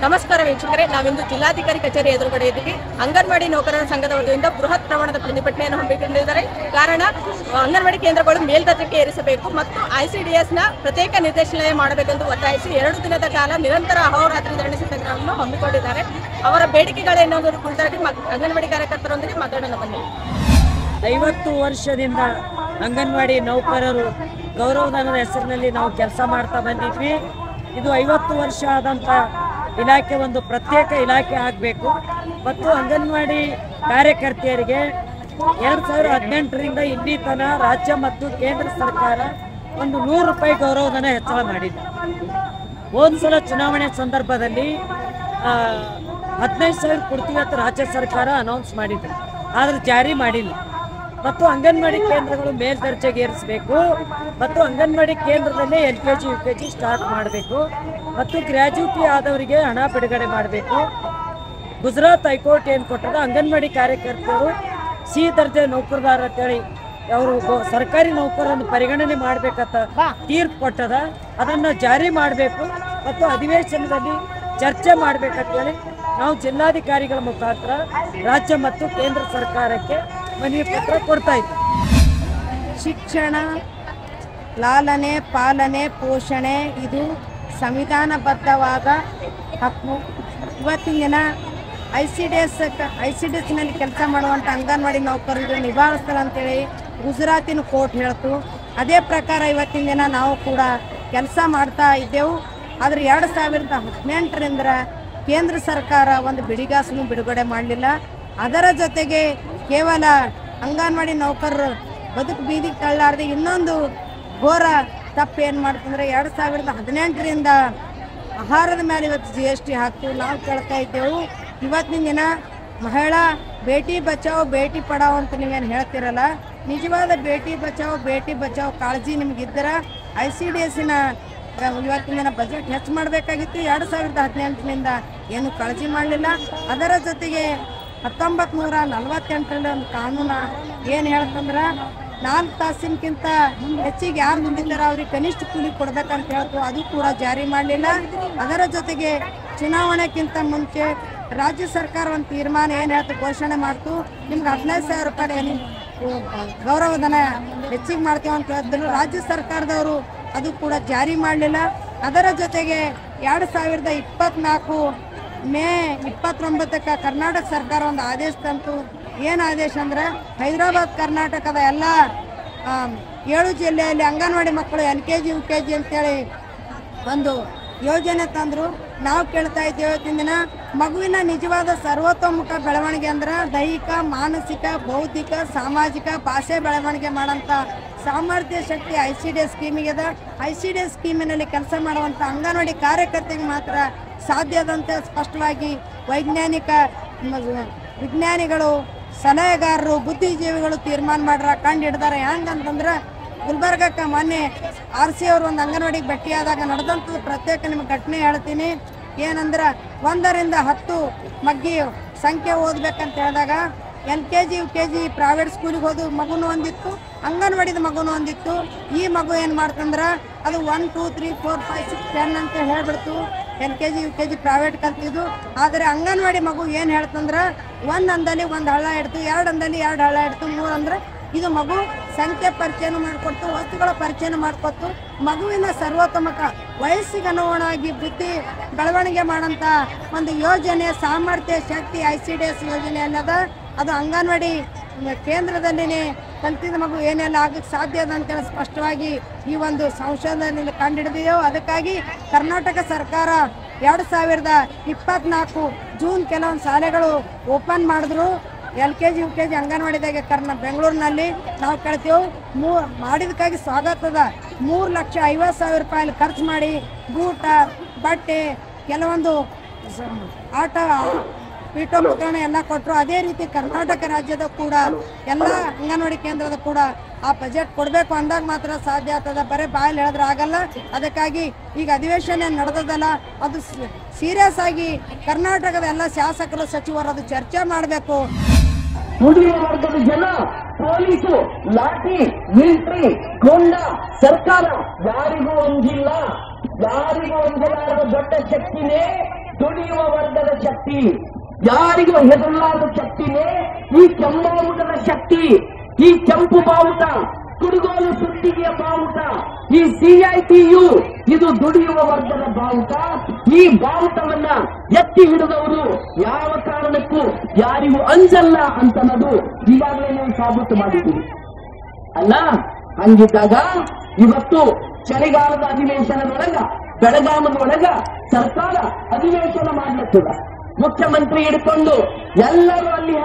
ನಮಸ್ಕಾರ ವೀಕ್ಷಕರೇ, ನಾವಿಂದು ಜಿಲ್ಲಾಧಿಕಾರಿ ಕಚೇರಿ ಎದುರುಗಡೆ ಇದ್ದೀವಿ. ಅಂಗನವಾಡಿ ನೌಕರರ ಸಂಘದ ವತಿಯಿಂದ ಬೃಹತ್ ಪ್ರಮಾಣದ ಪ್ರತಿಭಟನೆಯನ್ನು ಹಮ್ಮಿಕೊಂಡಿದ್ದಾರೆ. ಕಾರಣ ಅಂಗನವಾಡಿ ಕೇಂದ್ರಗಳು ಮೇಲ್ದರ್ಜೆಗೆ ಏರಿಸಬೇಕು ಮತ್ತು ICDS ಪ್ರತ್ಯೇಕ ನಿರ್ದೇಶನ ಮಾಡಬೇಕೆಂದು ಒತ್ತಾಯಿಸಿ 2 ದಿನದ ಕಾಲ ನಿರಂತರ ಅಹೋರಾತ್ರಿ ಧರಣಿ ಸತ್ಯಾಗ್ರಹವನ್ನು ಹಮ್ಮಿಕೊಂಡಿದ್ದಾರೆ. ಅವರ ಬೇಡಿಕೆಗಳೇನು ಕುರಿತಾಗಿ ಅಂಗನವಾಡಿ ಕಾರ್ಯಕರ್ತರೊಂದಿಗೆ ಮಾತಾಡೋಣ ಬನ್ನಿ. 50 ವರ್ಷದಿಂದ ಅಂಗನವಾಡಿ ನೌಕರರು ಗೌರವಧನದ ಹೆಸರಿನಲ್ಲಿ ನಾವು ಕೆಲಸ ಮಾಡ್ತಾ ಬಂದಿದ್ವಿ. ಇದು 50 ವರ್ಷ ಆದಂಥ ಇಲಾಖೆ ಒಂದು ಪ್ರತ್ಯೇಕ ಇಲಾಖೆ ಆಗಬೇಕು ಮತ್ತು ಅಂಗನವಾಡಿ ಕಾರ್ಯಕರ್ತೆಯರಿಗೆ 2018ರಿಂದ ಇಲ್ಲಿ ತನಕ ರಾಜ್ಯ ಮತ್ತು ಕೇಂದ್ರ ಸರ್ಕಾರ ಒಂದು 100 ರೂಪಾಯಿ ಗೌರವಧನ ಹೆಚ್ಚಳ ಮಾಡಿದೆ. ಹೋದ್ಸಲ ಚುನಾವಣೆ ಸಂದರ್ಭದಲ್ಲಿ 15,000 ಕೊಡ್ತೀವಿ ಅಂತ ರಾಜ್ಯ ಸರ್ಕಾರ ಅನೌನ್ಸ್ ಮಾಡಿದೆ, ಆದರೆ ಜಾರಿ ಮಾಡಿಲ್ಲ. ಮತ್ತು ಅಂಗನವಾಡಿ ಕೇಂದ್ರಗಳು ಮೇಲ್ದರ್ಜೆಗೆ ಏರಿಸಬೇಕು ಮತ್ತು ಅಂಗನವಾಡಿ ಕೇಂದ್ರದಲ್ಲೇ LKG UKG ಸ್ಟಾರ್ಟ್ ಮಾಡಬೇಕು ಮತ್ತು ಗ್ರ್ಯಾಜುಯಿಟಿ ಆದವರಿಗೆ ಹಣ ಬಿಡುಗಡೆ ಮಾಡಬೇಕು. ಗುಜರಾತ್ ಹೈಕೋರ್ಟ್ ಏನು ಕೊಟ್ಟದ, ಅಂಗನವಾಡಿ ಕಾರ್ಯಕರ್ತರು C ದರ್ಜೆ ನೌಕರದಾರ ಅಂತೇಳಿ ಅವರು ಸರ್ಕಾರಿ ನೌಕರರನ್ನು ಪರಿಗಣನೆ ಮಾಡಬೇಕಂತ ತೀರ್ಪು ಕೊಟ್ಟದ. ಅದನ್ನು ಜಾರಿ ಮಾಡಬೇಕು ಮತ್ತು ಅಧಿವೇಶನದಲ್ಲಿ ಚರ್ಚೆ ಮಾಡಬೇಕಂತೇಳಿ ನಾವು ಜಿಲ್ಲಾಧಿಕಾರಿಗಳ ಮುಖಾಂತರ ರಾಜ್ಯ ಮತ್ತು ಕೇಂದ್ರ ಸರ್ಕಾರಕ್ಕೆ ಮನವಿ ಪತ್ರ ಕೊಡ್ತಾ ಇದ್ದೀವಿ. ಶಿಕ್ಷಣ, ಲಾಲನೆ, ಪಾಲನೆ, ಪೋಷಣೆ ಇದು ಸಂವಿಧಾನಬದ್ಧವಾದ ಹಕ್ಕು. ಇವತ್ತಿನ ದಿನ ICDSನಲ್ಲಿ ಕೆಲಸ ಮಾಡುವಂಥ ಅಂಗನವಾಡಿ ನೌಕರರು ನಿಭಾಯಿಸ್ತಾರೆ ಅಂತೇಳಿ ಗುಜರಾತಿನ ಕೋರ್ಟ್ ಹೇಳ್ತು. ಅದೇ ಪ್ರಕಾರ ಇವತ್ತಿನ ದಿನ ನಾವು ಕೂಡ ಕೆಲಸ ಮಾಡ್ತಾ ಇದ್ದೆವು. ಆದರೆ 2018ರಿಂದ ಕೇಂದ್ರ ಸರ್ಕಾರ ಒಂದು ಬಿಡಿಗಾಸನ್ನು ಬಿಡುಗಡೆ ಮಾಡಲಿಲ್ಲ. ಅದರ ಜೊತೆಗೆ ಕೇವಲ ಅಂಗನವಾಡಿ ನೌಕರರು ಬದುಕು ಬೀದಿಗೆ ತಳ್ಳಾರ್ದೆ ಇನ್ನೊಂದು ಘೋರ ತಪ್ಪು ಏನು ಮಾಡ್ತಂದ್ರೆ 2018ರಿಂದ ಆಹಾರದ ಮೇಲೆ ಇವತ್ತು GST ಹಾಕ್ತೀವಿ. ನಾವು ಕೇಳ್ತಾ ಇದ್ದೆವು. ಇವತ್ತಿನ ದಿನ ಮಹಿಳಾ ಬೇಟಿ ಬಚಾವ್ ಬೇಟಿ ಪಡಾವ್ ಅಂತ ನೀವೇನು ಹೇಳ್ತಿರಲ್ಲ, ನಿಜವಾದ ಬೇಟಿ ಬಚಾವ್ ಕಾಳಜಿ ನಿಮಗಿದ್ದರೆ ICDSನ ಇವತ್ತಿನ ದಿನ ಬಜೆಟ್ ಹೆಚ್ಚು ಮಾಡಬೇಕಾಗಿತ್ತು. 2018ರಿಂದ ಏನು ಕಾಳಜಿ ಮಾಡಲಿಲ್ಲ. ಅದರ ಜೊತೆಗೆ 1948ರಲ್ಲಿ ಒಂದು ಕಾನೂನು ಏನು ಹೇಳ್ತಂದ್ರೆ 4 ತಾಸಿನಕ್ಕಿಂತ ಹೆಚ್ಚಿಗೆ ಯಾರು ದುಡಿದಾರೆ ಅವ್ರಿಗೆ ಕನಿಷ್ಠ ಕೂಲಿ ಕೊಡ್ಬೇಕಂತ ಹೇಳ್ತು. ಅದು ಕೂಡ ಜಾರಿ ಮಾಡಲಿಲ್ಲ. ಅದರ ಜೊತೆಗೆ ಚುನಾವಣೆಗಿಂತ ಮುಂಚೆ ರಾಜ್ಯ ಸರ್ಕಾರ ಒಂದು ತೀರ್ಮಾನ ಏನು ಹೇಳ್ತು, ಘೋಷಣೆ ಮಾಡ್ತು, ನಿಮ್ಗೆ 15,000 ರೂಪಾಯಿ ಗೌರವಧನ ಹೆಚ್ಚಿಗೆ ಮಾಡ್ತೇವೆ ಅಂತ ಹೇಳಿದ್ರು. ರಾಜ್ಯ ಸರ್ಕಾರದವರು ಅದು ಕೂಡ ಜಾರಿ ಮಾಡಲಿಲ್ಲ. ಅದರ ಜೊತೆಗೆ 2024 ಮೇ 29ಕ್ಕೆ ಕರ್ನಾಟಕ ಸರ್ಕಾರ ಒಂದು ಆದೇಶ ತಂತು. ಏನು ಆದೇಶ ಅಂದರೆ ಹೈದರಾಬಾದ್ ಕರ್ನಾಟಕದ ಎಲ್ಲ 7 ಜಿಲ್ಲೆಯಲ್ಲಿ ಅಂಗನವಾಡಿ ಮಕ್ಕಳು LKG UKG ಅಂತೇಳಿ ಒಂದು ಯೋಜನೆ ತಂದರು. ನಾವು ಕೇಳ್ತಾ ಇದ್ದೇವೆ, ಇವತ್ತಿನ ದಿನ ಮಗುವಿನ ನಿಜವಾದ ಸರ್ವತೋಮುಖ ಬೆಳವಣಿಗೆ ಅಂದ್ರೆ ದೈಹಿಕ, ಮಾನಸಿಕ, ಬೌದ್ಧಿಕ, ಸಾಮಾಜಿಕ, ಭಾಷೆ ಬೆಳವಣಿಗೆ ಮಾಡೋಂಥ ಸಾಮರ್ಥ್ಯ ಶಕ್ತಿ ICDS ಸ್ಕೀಮಿಗೆ ಅದ. ICDS ಸ್ಕೀಮಿನಲ್ಲಿ ಕೆಲಸ ಮಾಡುವಂಥ ಅಂಗನವಾಡಿ ಕಾರ್ಯಕರ್ತೆಗೆ ಮಾತ್ರ ಸಾಧ್ಯ ಅದಂತೆ ಸ್ಪಷ್ಟವಾಗಿ ವಿಜ್ಞಾನಿಗಳು, ಸಲಹೆಗಾರರು, ಬುದ್ಧಿಜೀವಿಗಳು ತೀರ್ಮಾನ ಮಾಡ್ರ ಕಂಡು ಹಿಡ್ದಾರೆ. ಹೆಂಗಂತಂದ್ರೆ ಗುಲ್ಬರ್ಗಕ್ಕೆ ಮೊನ್ನೆ RC ಅವರು ಒಂದು ಅಂಗನವಾಡಿಗೆ ಭೇಟಿಯಾದಾಗ ನಡೆದಂಥದ್ದು ಪ್ರತ್ಯೇಕ ನಿಮ್ಗೆ ಘಟನೆ ಹೇಳ್ತೀನಿ. ಏನಂದ್ರೆ 1ರಿಂದ 10 ಮಗ್ಗಿ ಸಂಖ್ಯೆ ಓದಬೇಕಂತ ಹೇಳಿದಾಗ LKG UKG ಪ್ರೈವೇಟ್ ಸ್ಕೂಲಿಗೆ ಹೋದ ಮಗುನು ಒಂದಿತ್ತು, ಅಂಗನವಾಡಿದ ಮಗುನು ಒಂದಿತ್ತು. ಈ ಮಗು ಏನು ಮಾಡ್ತಂದ್ರೆ ಅದು 1 2 3 4 5 6 10 ಅಂತ ಹೇಳ್ಬಿಡ್ತು. LKG UKG ಪ್ರೈವೇಟ್ ಕಲ್ತಿದ್ದು. ಆದರೆ ಅಂಗನವಾಡಿ ಮಗು ಏನು ಹೇಳ್ತಂದ್ರೆ 1 ಅಂದಲ್ಲಿ 1 ಹಳ್ಳ ಇಡ್ತು, 2 ಅಂದಲ್ಲಿ 2 ಹಳ್ಳ ಇಡ್ತು, 3 ಅಂದ್ರೆ ಇದು ಮಗು ಸಂಖ್ಯೆ ಪರಿಚಯನ ಮಾಡಿಕೊಡ್ತು, ವಸ್ತುಗಳ ಪರಿಚಯನ ಮಾಡಿಕೊಡ್ತು. ಮಗುವಿನ ಸರ್ವತೋಮುಖ ವಯಸ್ಸಿಗೆ ಅನುಗುಣವಾಗಿ ಬುದ್ಧಿ ಬೆಳವಣಿಗೆ ಮಾಡೋಂಥ ಒಂದು ಯೋಜನೆ, ಸಾಮರ್ಥ್ಯ ಶಕ್ತಿ ICDS ಯೋಜನೆ ಅನ್ನೋದ. ಅದು ಅಂಗನವಾಡಿ ಕೇಂದ್ರದಲ್ಲಿನೇ ಕಲ್ತಿದ್ದ ಮಗು ಏನೆಲ್ಲ ಆಗಕ್ಕೆ ಸಾಧ್ಯ ಅದ ಅಂತೇಳಿ ಸ್ಪಷ್ಟವಾಗಿ ಈ ಒಂದು ಸಂಶೋಧನೆಯಲ್ಲಿ ಕಂಡುಹಿಡಿದೆವು. ಅದಕ್ಕಾಗಿ ಕರ್ನಾಟಕ ಸರ್ಕಾರ 2024 ಜೂನ್ ಕೆಲವೊಂದು ಶಾಲೆಗಳು ಓಪನ್ ಮಾಡಿದ್ರು. LKG UKG ಅಂಗನವಾಡಿದಾಗೆ ಬೆಂಗಳೂರಿನಲ್ಲಿ ನಾವು ಕೇಳ್ತೇವೆ. ಮಾಡಿದಕ್ಕಾಗಿ ಸ್ವಾಗತದ 3,50,000 ರೂಪಾಯಿ ಖರ್ಚು ಮಾಡಿ ಊಟ, ಬಟ್ಟೆ, ಕೆಲವೊಂದು ಆಟ ಪೀಠೋಪಕರಣ ಎಲ್ಲ ಕೊಟ್ಟರು. ಅದೇ ರೀತಿ ಕರ್ನಾಟಕ ರಾಜ್ಯದ ಕೂಡ ಎಲ್ಲ ಅಂಗನವಾಡಿ ಕೇಂದ್ರದ ಕೂಡ ಆ ಬಜೆಟ್ ಕೊಡಬೇಕು ಅಂದಾಗ ಮಾತ್ರ ಸಾಧ್ಯ ಆಗ್ತದೆ. ಬರೀ ಬಾಯಲ್ಲಿ ಹೇಳಿದ್ರೆ ಆಗಲ್ಲ. ಅದಕ್ಕಾಗಿ ಈಗ ಅಧಿವೇಶನ ನಡೆದದಲ್ಲ, ಅದು ಸೀರಿಯಸ್ ಆಗಿ ಕರ್ನಾಟಕದ ಎಲ್ಲ ಶಾಸಕರು, ಸಚಿವರು ಅದು ಚರ್ಚೆ ಮಾಡಬೇಕು. ದುಡಿಯುವ ವರ್ಗದ ಜನ, ಪೊಲೀಸು, ಲಾಠಿ, ಮಿಲಿಟರಿ, ಕೊಂಡ ಸರ್ಕಾರ ಯಾರಿಗೂ ಒಂದಿಲ್ಲ. ಯಾರಿಗೂ ಒಂದಿಲ್ಲ. ದೊಡ್ಡ ಶಕ್ತಿನೇ ದುಡಿಯುವ ವರ್ಗದ ಶಕ್ತಿ, ಯಾರಿಗೂ ಹೆದರಲಾದ ಶಕ್ತಿನೇ ಈ ಕೆಂಬಾವುಟದ ಶಕ್ತಿ. ಈ ಕೆಂಪು ಬಾವುಟ, ಕುಡುಗೋಲು ಸುತ್ತಿಗೆಯ ಬಾವುಟ, ಈ CITU ಇದು ದುಡಿಯುವ ವರ್ಗದ ಬಾವುಟ. ಈ ಬಾವುಟವನ್ನ ಎತ್ತಿ ಹಿಡಿದವರು ಯಾವ ಕಾರಣಕ್ಕೂ ಯಾರಿಗೂ ಅಂಜಲ್ಲ ಅಂತನ್ನೋದು ಈಗಾಗಲೇ ನೀವು ಸಾಬೀತು ಮಾಡಿದ್ದೀರಿ ಅಲ್ಲ. ಹಂಗಿದ್ದಾಗ ಇವತ್ತು ಚಳಿಗಾಲದ ಅಧಿವೇಶನದೊಳಗ ಬೆಳಗಾಮದೊಳಗ ಸರ್ಕಾರ ಅಧಿವೇಶನ ಮಾಡ್ಲತ್ತದ. ಮುಖ್ಯಮಂತ್ರಿ ಹಿಡ್ಕೊಂಡು ಎಲ್ಲರೂ ಅಲ್ಲಿ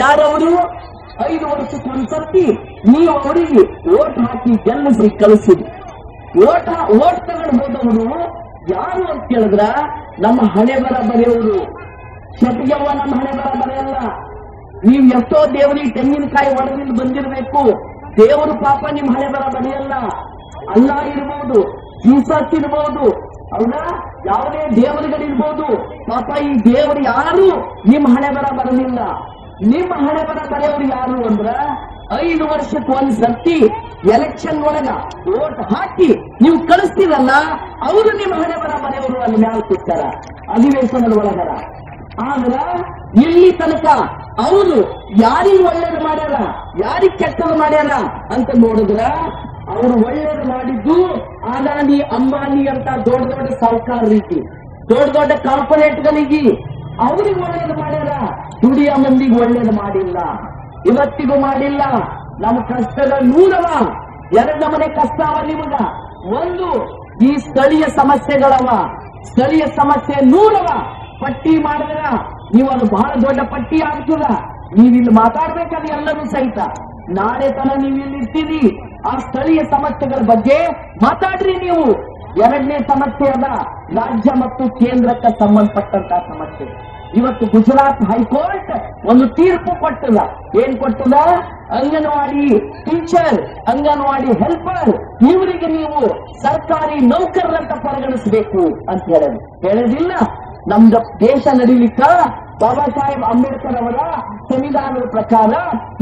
ಯಾರವರು 5 ವರ್ಷಕ್ಕೊಂದ್ಸರ್ತಿ ನೀವು ಅವರಿಗೆ ಓಟ್ ಹಾಕಿ ಗೆಲ್ಲಿಸಿ ಕಳಿಸಿದ್ರಿ. ಓಟ್ ತಗೊಂಡು ಹೋದವರು ಯಾರು ಅಂತ ಕೇಳಿದ್ರ ನಮ್ಮ ಹಣೆ ಬರ ಬರೆಯವರು. ಶತಿಗೆವ್ವ ನಮ್ಮ ಹಣೆ ಬರ ಬರೆಯಲ್ಲ. ನೀವು ಎಷ್ಟೋ ದೇವರಿಗೆ ತೆಂಗಿನಕಾಯಿ ಒಡೆದಿಂದ ಬಂದಿರಬೇಕು, ದೇವರು ಪಾಪ ನಿಮ್ಮ ಹಣೆ ಬರ ಬರೆಯಲ್ಲ. ಅಲ್ಲಾ ಇರ್ಬೋದು, ಜೀಸಸ್ ಇರ್ಬೋದು, ಹೌದಾ, ಯಾವುದೇ ದೇವರುಗಳಿರ್ಬೋದು, ಪಾಪ ಈ ದೇವರು ಯಾರು ನಿಮ್ಮ ಹಣೆ ಬರ ಬರಲಿಲ್ಲ. ನಿಮ್ಮ ಹಣೆ ಬರ ಬರೆಯವರು ಯಾರು ಅಂದ್ರ 5 ವರ್ಷಕ್ಕೊಂದ್ ಸರ್ತಿ ಎಲೆಕ್ಷನ್ ಒಳಗ ಓಟ್ ಹಾಕಿ ನೀವು ಕಳಿಸ್ತೀರಲ್ಲ, ಅವರು ನಿಮ್ಮ ಹಣೆ ಬರ ಬರೆಯವರು ಅಲ್ಲಿ ಮ್ಯಾಲ ಕೂತಾರ ಅಧಿವೇಶನದ ಒಳಗರ. ಆದ್ರ ಇಲ್ಲಿ ತನಕ ಅವರು ಯಾರಿಗೆ ಒಳ್ಳೇದು ಮಾಡ್ಯಾರ, ಯಾರಿಗೆ ಕೆಟ್ಟದು ಮಾಡ್ಯಾರ ಅಂತ ನೋಡಿದ್ರ ಅವರು ಒಳ್ಳೇದು ಮಾಡಿದ್ದು ಅದಾನಿ ಅಂಬಾನಿ ಅಂತ ದೊಡ್ಡ ದೊಡ್ಡ ಸಾಹುಕಾರ ರೀತಿ, ದೊಡ್ಡ ದೊಡ್ಡ ಕಾರ್ಪೊರೇಟ್ಗಳಿಗೆ ಅವ್ರಿಗೆ ಒಳ್ಳೇದು ಮಾಡ್ಯಾರ. ದುಡಿಯ ಮಂದಿಗೆ ಒಳ್ಳೇದು ಮಾಡಿಲ್ಲ, ಇವತ್ತಿಗೂ ಮಾಡಿಲ್ಲ. ನಮ್ಮ ಕಷ್ಟದ 2 ನಮನೆ ಕಷ್ಟ ಅವ ನಿಮಗ. ಒಂದು ಈ ಸ್ಥಳೀಯ ಸಮಸ್ಯೆಗಳವ, ಸ್ಥಳೀಯ ಸಮಸ್ಯೆ 100 ಪಟ್ಟಿ ಮಾಡಿದ್ರ ನೀವು ಅದು ಬಹಳ ದೊಡ್ಡ ಪಟ್ಟಿ ಆಗ್ತದ. ನೀವಿಲ್ಲಿ ಮಾತಾಡ್ಬೇಕಾದ್ರೆ ಎಲ್ಲರೂ ಸಹಿತ ನಾಳೆ ತನ ನೀವು ಇಲ್ಲಿ ಇರ್ತೀರಿ, ಆ ಸ್ಥಳೀಯ ಸಮಸ್ಯೆಗಳ ಬಗ್ಗೆ ಮಾತಾಡ್ರಿ ನೀವು. 2ನೇ ಸಮಸ್ಯೆ ಅದ ರಾಜ್ಯ ಮತ್ತು ಕೇಂದ್ರಕ್ಕೆ ಸಂಬಂಧಪಟ್ಟಂತಹ ಸಮಸ್ಯೆ. ಇವತ್ತು ಗುಜರಾತ್ ಹೈಕೋರ್ಟ್ ಒಂದು ತೀರ್ಪು ಕೊಟ್ಟದ. ಏನ್ ಕೊಟ್ಟದ? ಅಂಗನವಾಡಿ ಟೀಚರ್, ಅಂಗನವಾಡಿ ಹೆಲ್ಪರ್ ಇವರಿಗೆ ನೀವು ಸರ್ಕಾರಿ ನೌಕರರಂತ ಪರಿಗಣಿಸಬೇಕು ಅಂತ ಹೇಳೋದಿಲ್ಲ. ನಮ್ದು ದೇಶ ನಡೀಲಿಕ್ಕ ಬಾಬಾ ಸಾಹೇಬ್ ಅಂಬೇಡ್ಕರ್ ಅವರ ಸಂವಿಧಾನದ ಪ್ರಕಾರ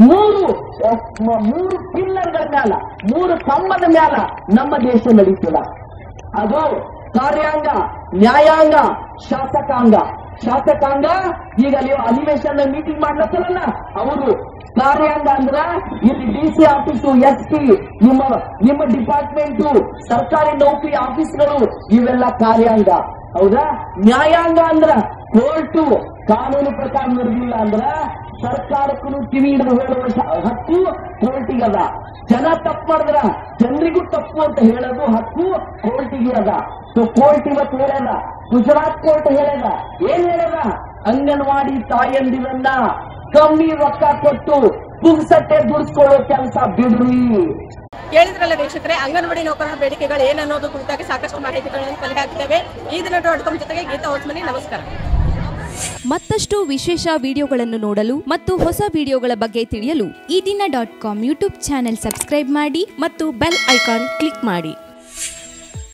3 ಪಿಲ್ಲರ್ಗಳ ಮ್ಯಾಲ, 3 ಕಂಬದ ಮ್ಯಾಲ ನಮ್ಮ ದೇಶ ನಡೀತದ. ಅದು ಕಾರ್ಯಾಂಗ, ನ್ಯಾಯಾಂಗ, ಶಾಸಕಾಂಗ. ಶಾಸಕಾಂಗ ಈಗ ನೀವು ಅಧಿವೇಶನ ಮೀಟಿಂಗ್ ಮಾಡ್ಲತ್ತಲ್ಲ, ಅವರು ಕಾರ್ಯಾಂಗ ಅಂದ್ರ ಇಲ್ಲಿ DC ಆಫೀಸು, SP, ನಿಮ್ಮ ಡಿಪಾರ್ಟ್ಮೆಂಟು, ಸರ್ಕಾರಿ ನೌಕರಿ ಆಫೀಸ್ಗಳು, ಇವೆಲ್ಲ ಕಾರ್ಯಾಂಗ. ಹೌದಾ? ನ್ಯಾಯಾಂಗ ಅಂದ್ರ ಕೋರ್ಟು, ಕಾನೂನು ಪ್ರಕಾರ ನಡೆದಿಲ್ಲ ಅಂದ್ರ ಸರ್ಕಾರಕ್ಕೂ ಕಿವಿ ಹಿಡಿದು ಹೇಳುವ ಹಕ್ಕು ಕೋರ್ಟಿಗದ. ಜನ ತಪ್ಪು ಮಾಡಿದ್ರ ಜನರಿಗೂ ತಪ್ಪು ಅಂತ ಹೇಳೋದು ಹಕ್ಕು ಕೋರ್ಟಿಗೆ ಅದ. ಸೊ ಕೋರ್ಟ್ ಇವತ್ತು ಹೇಳ್ಯದ, ಗುಜರಾತ್ ಕೋರ್ಟ್ ಹೇಳ್ಯದ. ಏನ್ ಹೇಳ್ಯದ? ಅಂಗನವಾಡಿ ತಾಯಂದಿರನ್ನ ಕಮ್ಮಿ ರೊಕ್ಕ ಕೊಟ್ಟು ಪುಗ್ಸಟ್ಟೆ ದುಡಿಸ್ಕೊಳ್ಳೋ ಕೆಲಸ ಬಿಡ್ರಿ. ಕೇಳಿದ್ರಲ್ಲ ವೀಕ್ಷಕರೇ, ಅಂಗನವಾಡಿ ನೌಕರರ ಬೇಡಿಕೆಗಳು ಏನನ್ನೋದು ಕುರಿತಾಗಿ ಸಾಕಷ್ಟು ಮಾಹಿತಿಗಳನ್ನು ಕಲೆ ಹಾಕ್ತೇವೆ. ಈ ದಿನ .com ಜೊತೆಗೆ ಗೀತಾ ಹೊಸಮನಿ. ನಮಸ್ಕಾರ. ಮತ್ತಷ್ಟು ವಿಶೇಷ ವಿಡಿಯೋಗಳನ್ನು ನೋಡಲು ಮತ್ತು ಹೊಸ ವಿಡಿಯೋಗಳ ಬಗ್ಗೆ ತಿಳಿಯಲು ಈ ದಿನ .com ಯೂಟ್ಯೂಬ್ ಚಾನೆಲ್ ಸಬ್ಸ್ಕ್ರೈಬ್ ಮಾಡಿ ಮತ್ತು ಬೆಲ್ ಐಕಾನ್ ಕ್ಲಿಕ್ ಮಾಡಿ.